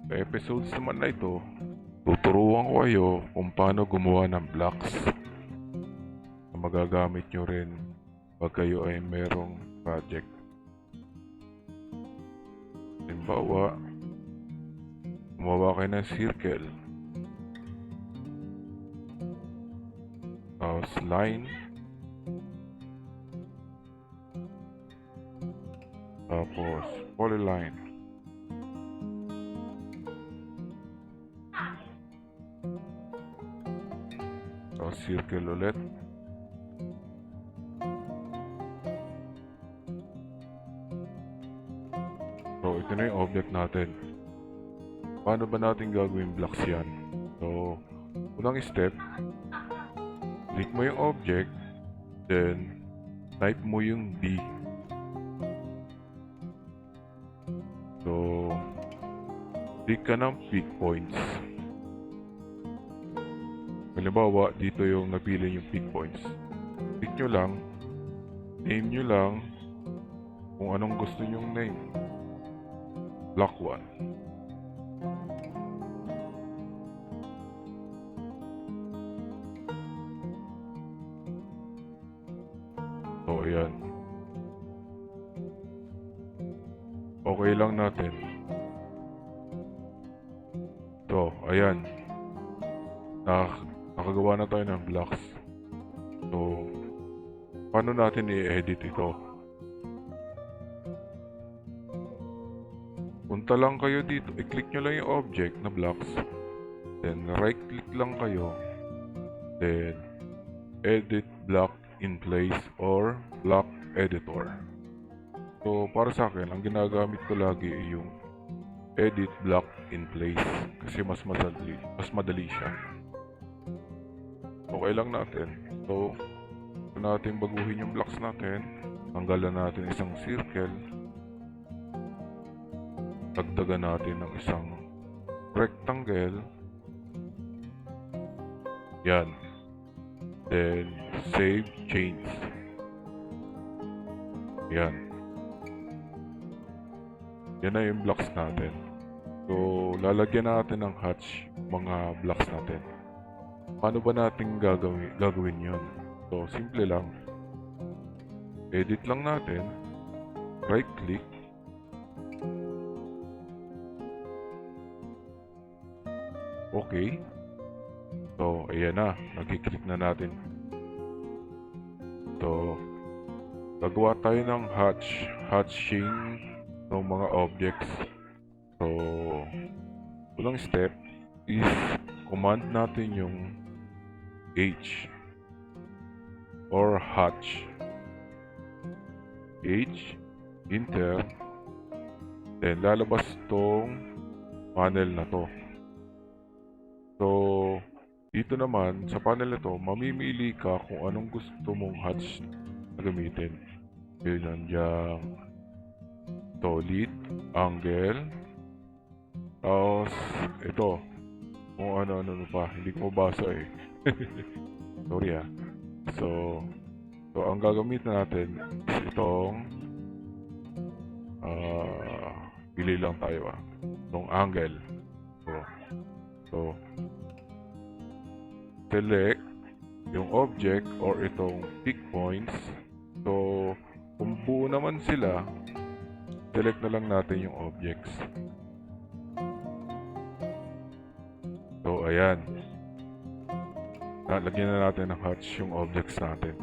Sa episodes naman na ito, tuturuan ko kayo kung paano gumawa ng blocks na magagamit nyo rin pag kayo ay merong project. Halimbawa, gumawa kayo ng circle, tapos line, tapos polyline, tapos circle ulit, so ito na yung object natin. Paano ba natin gagawin blocks yan? So, unang step, click mo yung object, then type mo yung D. So, click ka ng pick points. Halimbawa, dito yung napili yung pick points. Click nyo lang, name nyo lang kung anong gusto nyong name. Block 1. So, ayan. Okay lang natin. So, ayan. Nakagawa na tayo ng blocks. So, paano natin i-edit ito? Punta lang kayo dito. I-click nyo lang yung object na blocks. Then, right-click lang kayo. Then, edit block in place or block editor. So, para sa akin, ang ginagamit ko lagi ay yung edit block in place kasi mas madali siya. Okay lang natin. So, natin baguhin yung blocks natin. Tanggalan natin isang circle. Dagdagan natin ng isang rectangle. Yan. Then, save change. Yan. Yan na yung blocks natin. So, lalagyan natin ng hatch mga blocks natin. Paano ba natin gagawin yun? So, simple lang. Edit lang natin. Right click. Okay. So, ayan na. Nag-click na natin. So, gagawa tayo ng hatching ng mga objects. So, unang step is command natin yung H or hatch. H, enter, then lalabas tong panel na to. So, dito naman, sa panel na to, mamimili ka kung anong gusto mong hatch na gamitin. Yun nandiyan, solid, angle, tapos ito, kung ano-ano pa, hindi ko mabasa eh. Sorry ah. So, ang gagamitin natin is itong pili lang tayo itong angle. So, select yung object or itong pick points. So, kung buo naman sila, select na lang natin yung objects. So, ayan. Lagyan na natin ng hatch yung objects natin.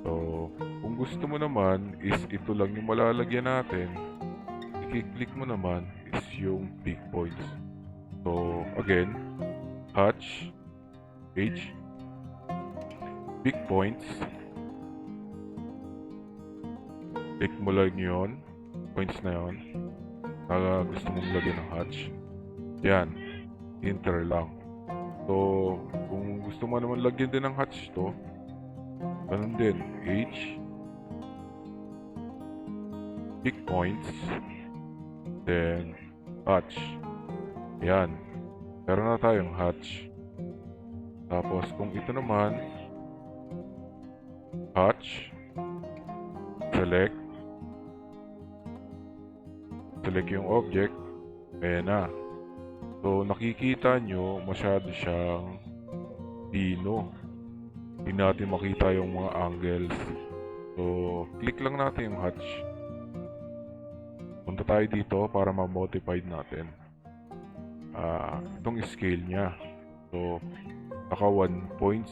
So, kung gusto mo naman is ito lang yung malalagyan natin, i-click mo naman is yung pick points. So, again, hatch, H, pick points. Click mo lang yun, points na yun, na gusto mong lagyan ng hatch. Yan, enter lang. So, kung gusto mo naman lagyan din ng hatch to, ganun din, H, pick points, then hatch. Yan, meron na tayong hatch. Tapos kung ito naman, hatch, select yung object, ayan na, So, nakikita nyo, masyado siyang pino. Hindi natin makita yung mga angles. So, click lang natin yung hatch. Punta tayo dito para ma-modify natin. Itong scale niya. So, naka 1.000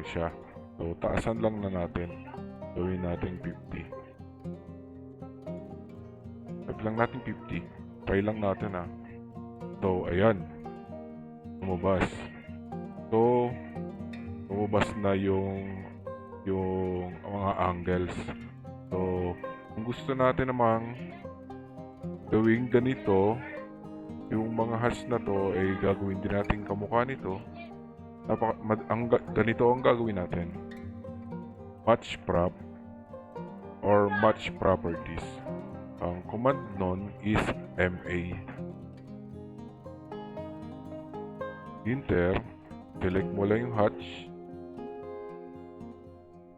siya. So, taasan lang na natin. Gawin natin 50. Type lang natin 50. Try lang natin So, ayan. Lumabas. So, lumabas na yung mga angles. So, kung gusto natin namang gawing ganito, yung mga hatch na to ay gagawin din natin kamukha nito. Ganito ang gagawin natin. Match prop or match properties. Ang command nun is MA. Enter. Select mo lang yung hatch.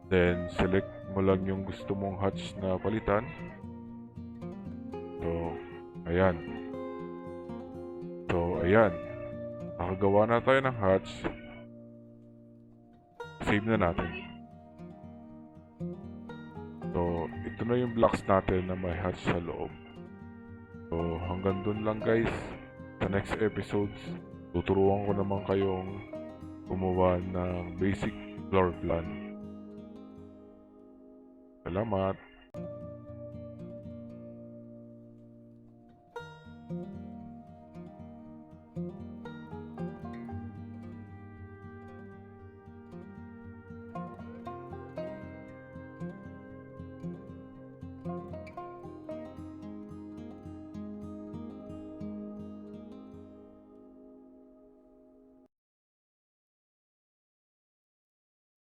Then, select mo lang yung gusto mong hatch na palitan. So, ayan. Nakagawa na tayo ng hatch. Save na natin. So, ito na yung blocks natin na may hatch sa loob. So, hanggang dun lang guys. Sa next episodes, tuturuan ko naman kayong gumawa ng basic floor plan. Salamat!